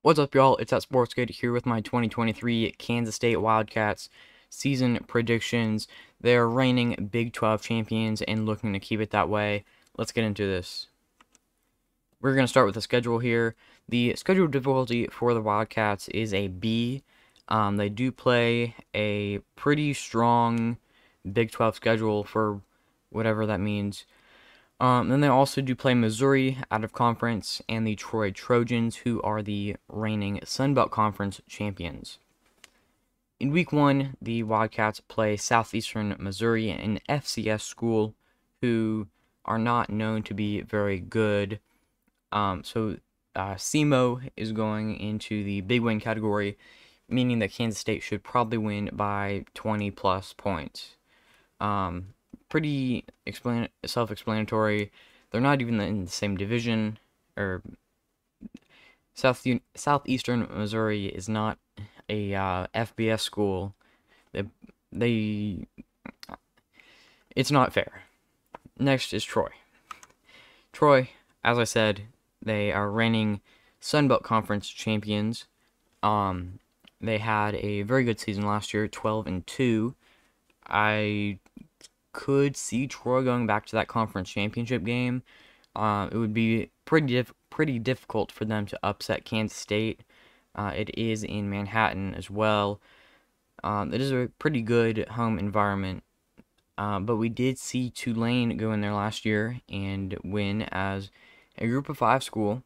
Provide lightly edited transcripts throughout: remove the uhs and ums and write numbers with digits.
What's up, y'all? It's that Sports Kid here with my 2023 Kansas State Wildcats season predictions. They're reigning Big 12 champions and looking to keep it that way. Let's get into this. We're going to start with the schedule here. The schedule difficulty for the Wildcats is a B. They do play a pretty strong Big 12 schedule for whatever that means. Then they also do play Missouri out of conference and the Troy Trojans, who are the reigning Sun Belt Conference champions. In week 1, the Wildcats play Southeastern Missouri, an FCS school who are not known to be very good. SEMO is going into the big win category, meaning that Kansas State should probably win by 20 plus points. Pretty self-explanatory. They're not even in the same division, or Southeastern Missouri is not a FBS school. They it's not fair. Next is Troy. Troy, as I said, they are reigning Sun Belt Conference champions. They had a very good season last year, 12-2. I could see Troy going back to that conference championship game. It would be pretty difficult for them to upset Kansas State. It is in Manhattan as well. It is a pretty good home environment. But we did see Tulane go in there last year and win as a Group of 5 school.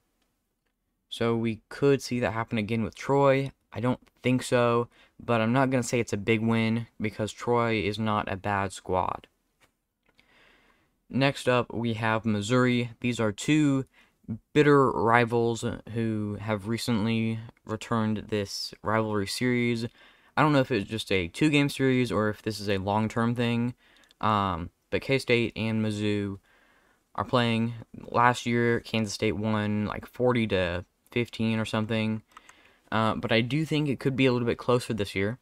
So we could see that happen again with Troy. I don't think so, but I'm not going to say it's a big win because Troy is not a bad squad. Next up, we have Missouri. These are two bitter rivals who have recently returned this rivalry series. I don't know if it's just a 2-game series or if this is a long-term thing, but K-State and Mizzou are playing. Last year, Kansas State won like 40-15 or something, but I do think it could be a little bit closer this year.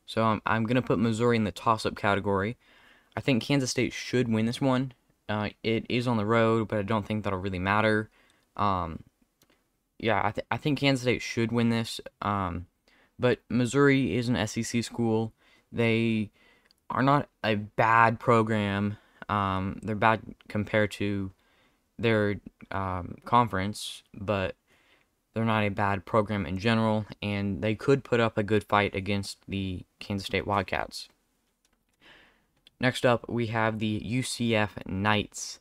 So I'm going to put Missouri in the toss-up category. I think Kansas State should win this one. It is on the road, but I don't think that'll really matter. Yeah, I think Kansas State should win this. But Missouri is an SEC school. They are not a bad program. They're bad compared to their conference, but they're not a bad program in general, and they could put up a good fight against the Kansas State Wildcats. Next up, we have the UCF Knights.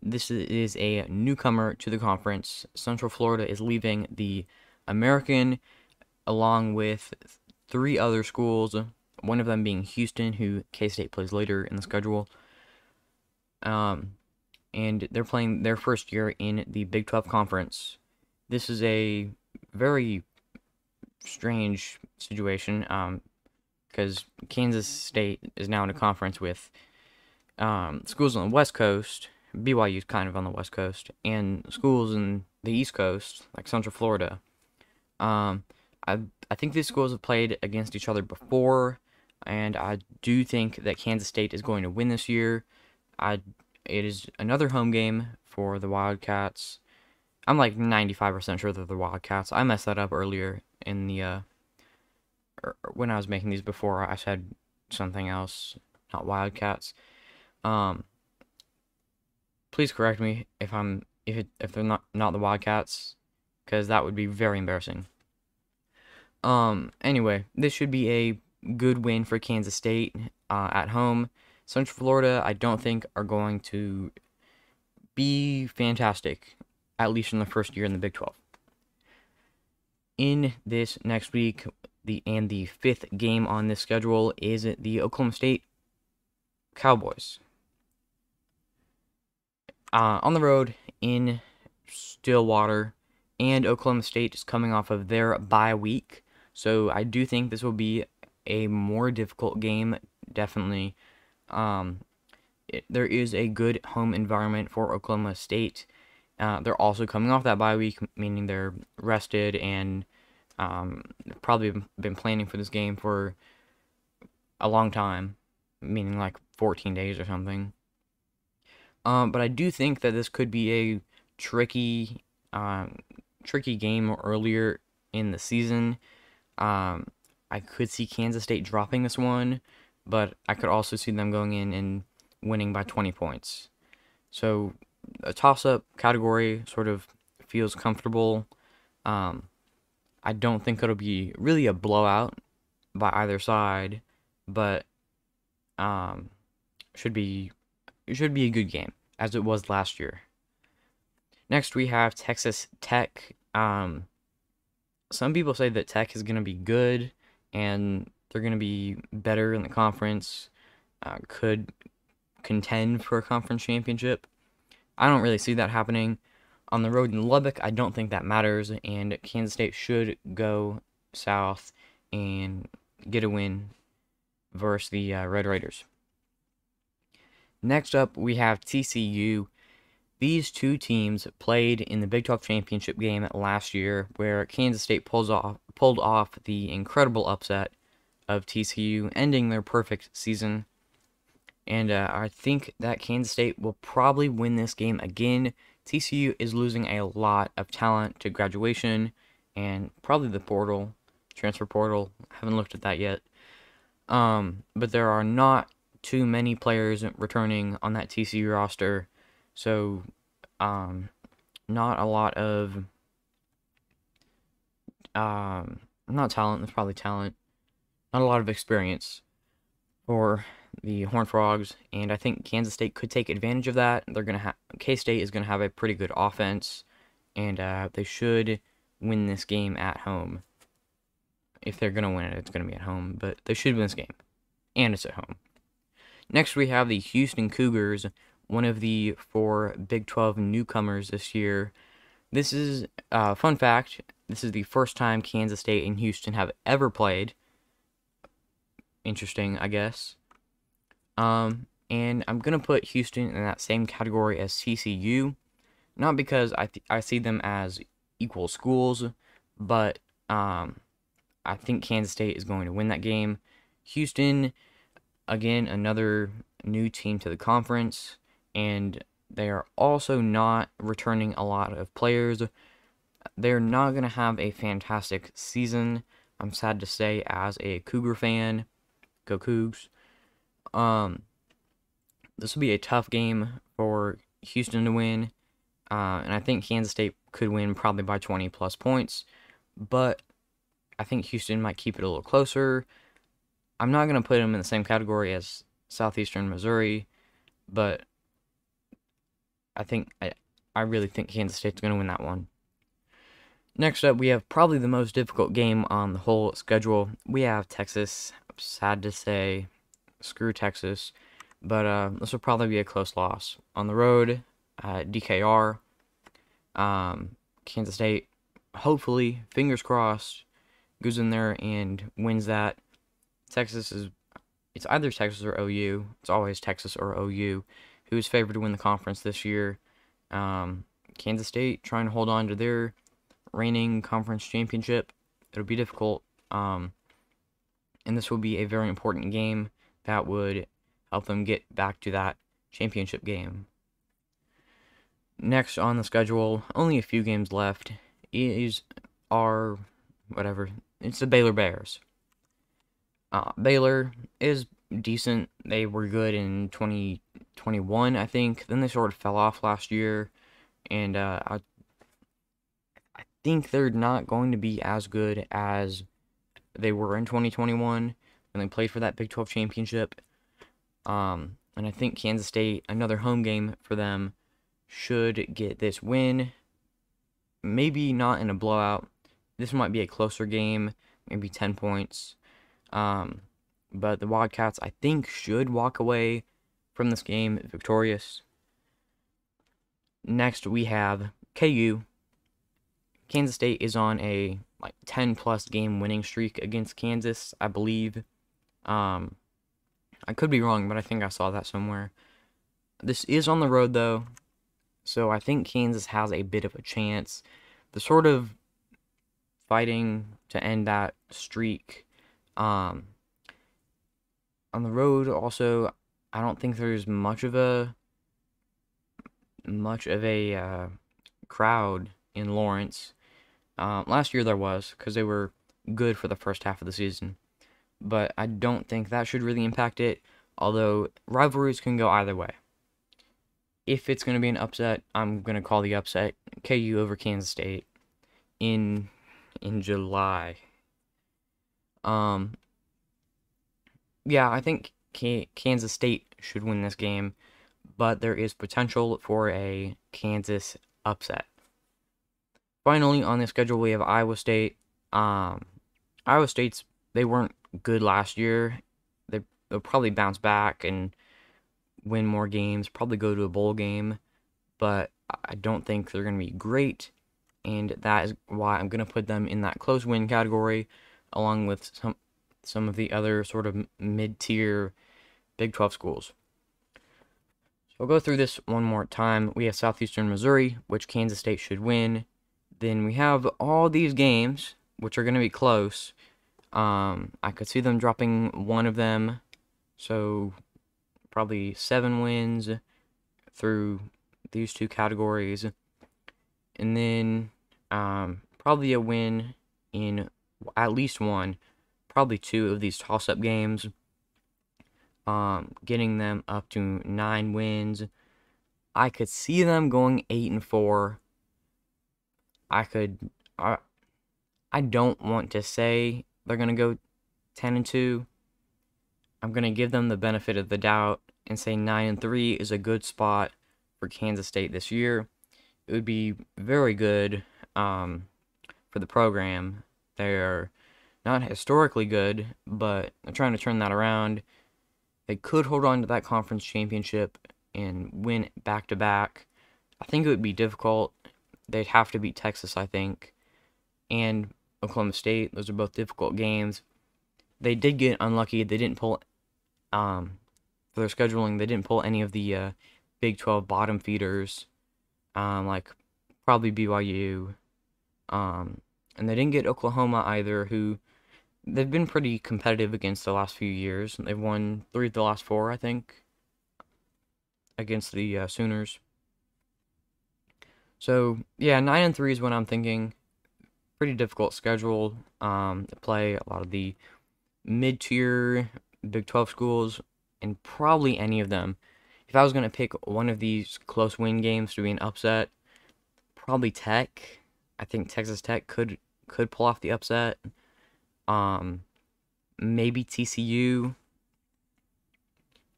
This is a newcomer to the conference. Central Florida is leaving the American along with 3 other schools, one of them being Houston, who K-State plays later in the schedule. And they're playing their first year in the Big 12 Conference. This is a very strange situation, because Kansas State is now in a conference with schools on the West Coast. BYU is kind of on the West Coast, and schools in the East Coast, like Central Florida. I think these schools have played against each other before, and I do think that Kansas State is going to win this year. It is another home game for the Wildcats. I'm like 95% sure they're the Wildcats. I messed that up earlier in the when I was making these before. I said something else, not Wildcats. Please correct me if they're not the Wildcats, because that would be very embarrassing. Anyway, this should be a good win for Kansas State at home. Central Florida, I don't think are going to be fantastic, at least in the first year in the Big 12. In this next week, the 5th game on this schedule is the Oklahoma State Cowboys. On the road in Stillwater, and Oklahoma State is coming off of their bye week. So I do think this will be a more difficult game, definitely. There is a good home environment for Oklahoma State. They're also coming off that bye week, meaning they're rested and probably been planning for this game for a long time, meaning like 14 days or something. But I do think that this could be a tricky tricky game earlier in the season. I could see Kansas State dropping this one, but I could also see them going in and winning by 20 points. So a toss-up category sort of feels comfortable. Um, I don't think it'll be really a blowout by either side, but um, should be it should be a good game as it was last year. Next we have Texas Tech. Some people say that Tech is going to be good and they're going to be better in the conference, could contend for a conference championship. I don't really see that happening. On the road in Lubbock, I don't think that matters, and Kansas State should go south and get a win versus the Red Raiders. Next up, we have TCU. These two teams played in the Big 12 championship game last year, where Kansas State pulled off the incredible upset of TCU, ending their perfect season. And I think that Kansas State will probably win this game again. TCU is losing a lot of talent to graduation and probably the portal, transfer portal. Haven't looked at that yet. But there are not too many players returning on that TCU roster. So, not a lot of, not talent, there's probably talent. Not a lot of experience for the Horned Frogs, and I think Kansas State could take advantage of that. K-State is gonna have a pretty good offense, and they should win this game at home. If they're gonna win it, it's gonna be at home, but they should win this game, and it's at home. Next, we have the Houston Cougars, one of the 4 Big 12 newcomers this year. This is fun fact. This is the first time Kansas State and Houston have ever played. Interesting, I guess. And I'm gonna put Houston in that same category as TCU, not because I see them as equal schools, but I think Kansas State is going to win that game. Houston, again, another new team to the conference, and they are also not returning a lot of players. They're not gonna have a fantastic season, I'm sad to say, as a Cougar fan. Go Cougs. This will be a tough game for Houston to win, and I think Kansas State could win probably by 20 plus points, but I think Houston might keep it a little closer. I'm not going to put them in the same category as Southeastern Missouri, but I really think Kansas State's going to win that one. Next up, we have probably the most difficult game on the whole schedule. We have Texas. Sad to say, screw Texas, but this will probably be a close loss. On the road, DKR, Kansas State, hopefully, fingers crossed, goes in there and wins that. It's either Texas or OU. It's always Texas or OU who's favored to win the conference this year. Kansas State trying to hold on to their reigning conference championship. It'll be difficult. And this will be a very important game that would help them get back to that championship game. Next on the schedule, only a few games left, it's the Baylor Bears. Baylor is decent. They were good in 2021, I think. Then they sort of fell off last year, and I think they're not going to be as good as they were in 2021 when they played for that Big 12 championship. And I think Kansas State, another home game for them, should get this win. Maybe not in a blowout. This might be a closer game, maybe 10 points. But the Wildcats, I think, should walk away from this game victorious. Next, we have KU. Kansas State is on a 10-plus game winning streak against Kansas, I believe. I could be wrong, but I think I saw that somewhere. This is on the road, though, so I think Kansas has a bit of a chance. The sort of fighting to end that streak. On the road, also, I don't think there's much of a crowd in Lawrence. Last year there was, because they were good for the first half of the season. But I don't think that should really impact it, although rivalries can go either way. If it's going to be an upset, I'm going to call the upset KU over Kansas State in July. Yeah, I think Kansas State should win this game, but there is potential for a Kansas upset. Finally, on the schedule, we have Iowa State. Iowa State's, they weren't good last year. They'll probably bounce back and win more games, probably go to a bowl game, but I don't think they're going to be great, and that is why I'm going to put them in that close win category, along with some of the other sort of mid-tier Big 12 schools. So I'll go through this one more time. We have Southeastern Missouri, which Kansas State should win. Then we have all these games, which are going to be close. I could see them dropping one of them, so probably 7 wins through these two categories. And then probably a win in at least one, probably 2 of these toss-up games, getting them up to 9 wins. I could see them going 8-4. I don't want to say they're going to go 10-2. I'm going to give them the benefit of the doubt and say 9-3 is a good spot for Kansas State this year. It would be very good for the program. They're not historically good, but they're trying to turn that around. They could hold on to that conference championship and win back-to-back. I think it would be difficult. They'd have to beat Texas, I think, and Oklahoma State. Those are both difficult games. They did get unlucky. They didn't pull, for their scheduling, they didn't pull any of the Big 12 bottom feeders, like probably BYU. And they didn't get Oklahoma either, who they've been pretty competitive against the last few years. They've won 3 of the last 4, I think, against the Sooners. So, yeah, 9-3 is what I'm thinking. Pretty difficult schedule to play a lot of the mid-tier Big 12 schools, and probably any of them. If I was going to pick one of these close win games to be an upset, probably Tech. I think Texas Tech could pull off the upset. Maybe TCU.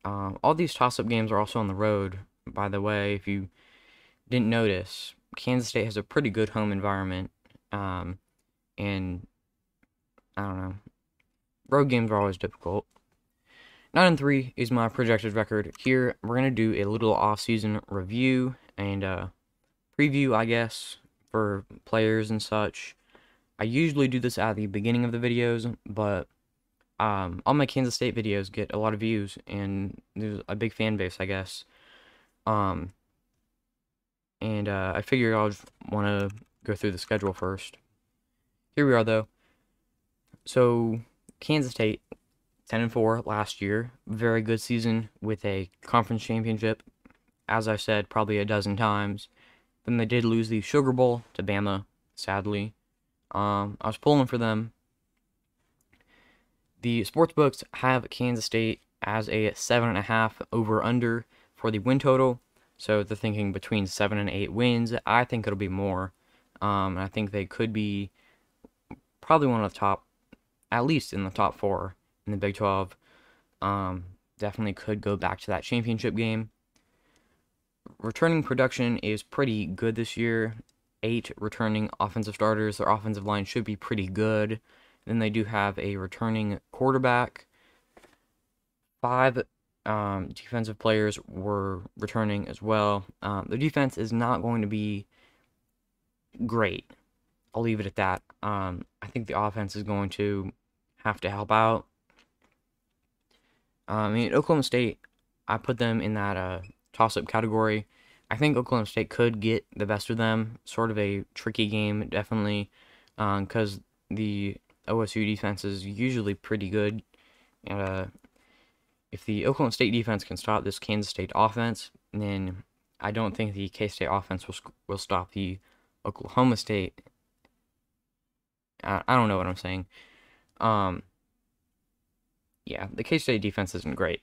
All these toss-up games are also on the road, by the way, if you didn't notice. Kansas State has a pretty good home environment, and I don't know. Road games are always difficult. 9-3 is my projected record. Here, we're going to do a little off-season review and preview, I guess, for players and such. I usually do this at the beginning of the videos, but all my Kansas State videos get a lot of views, and there's a big fan base, I guess. I figured I would want to go through the schedule first. Here we are, though. So, Kansas State, 10-4 last year. Very good season with a conference championship. As I've said probably a dozen times. Then they did lose the Sugar Bowl to Bama, sadly. I was pulling for them. The sportsbooks have Kansas State as a 7.5 over-under for the win total. So they're thinking between 7 and 8 wins. I think it'll be more. I think they could be probably one of the top, at least in the top 4 in the Big 12. Definitely could go back to that championship game. Returning production is pretty good this year. 8 returning offensive starters. Their offensive line should be pretty good. Then they do have a returning quarterback. 5 defensive players were returning as well. The defense is not going to be great. I'll leave it at that. I think the offense is going to have to help out. Oklahoma State, I put them in that toss-up category. I think Oklahoma State could get the best of them. Sort of a tricky game, definitely, because the OSU defense is usually pretty good. And if the Oklahoma State defense can stop this Kansas State offense, then I don't think the K-State offense will stop the Oklahoma State I don't know what I'm saying. Um, yeah, the K-State defense isn't great.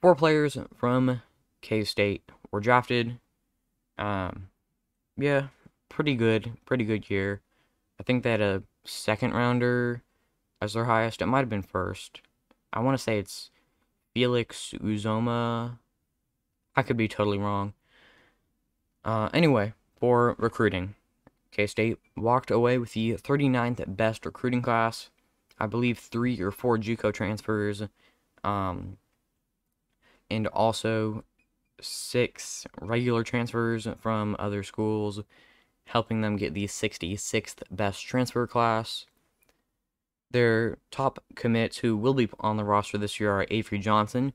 4 players from K-State were drafted. Um, yeah, pretty good year. I think they had a second rounder as their highest. It might have been first. I want to say it's Felix Uzoma. I could be totally wrong. Anyway, for recruiting, K-State walked away with the 39th best recruiting class. I believe 3 or 4 JUCO transfers, and also 6 regular transfers from other schools, helping them get the 66th best transfer class. Their top commits who will be on the roster this year are Avery Johnson,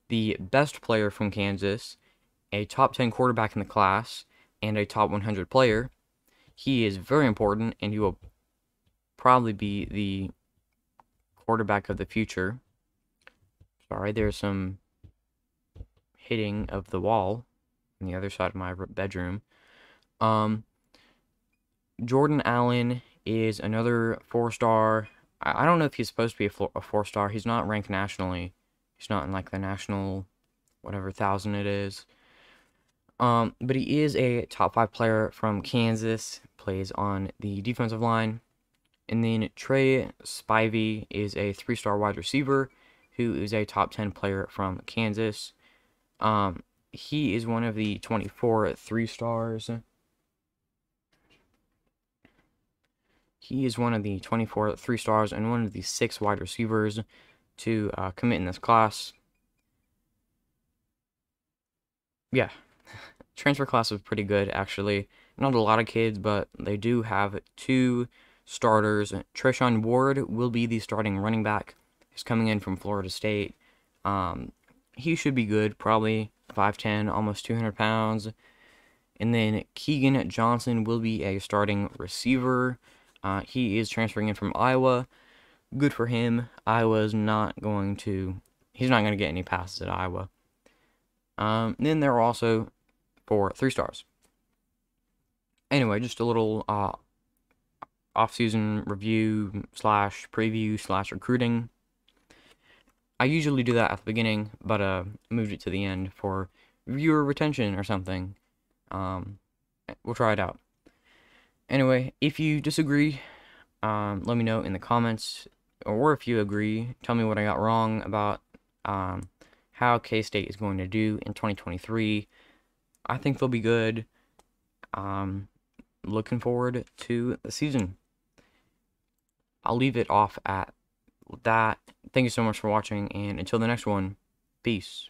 the best player from Kansas, a top 10 quarterback in the class, and a top 100 player. He is very important, and he will probably be the quarterback of the future. Sorry, there's some hitting of the wall on the other side of my bedroom. Jordan Allen is another 4-star. I don't know if he's supposed to be a 4-star. He's not ranked nationally. He's not in like the national, whatever thousand it is. But he is a top 5 player from Kansas. Plays on the defensive line. And then Trey Spivey is a 3-star wide receiver who is a top 10 player from Kansas. He is one of the 24 3-stars. He is one of the 24 3-stars and one of the 6 wide receivers to commit in this class. Yeah, transfer class was pretty good, actually. Not a lot of kids, but they do have 2 starters. Treshaun Ward will be the starting running back. He's coming in from Florida State. He should be good, probably 5'10", almost 200 pounds. And then Keegan Johnson will be a starting receiver. He is transferring in from Iowa. Good for him. He's not going to get any passes at Iowa. Then there are also 4 3-stars. Anyway, just a little off-season review / preview / recruiting. I usually do that at the beginning, but moved it to the end for viewer retention or something. We'll try it out. Anyway, if you disagree, let me know in the comments, or if you agree, tell me what I got wrong about how K-State is going to do in 2023. I think they'll be good. Looking forward to the season. I'll leave it off at that. Thank you so much for watching, and until the next one, peace.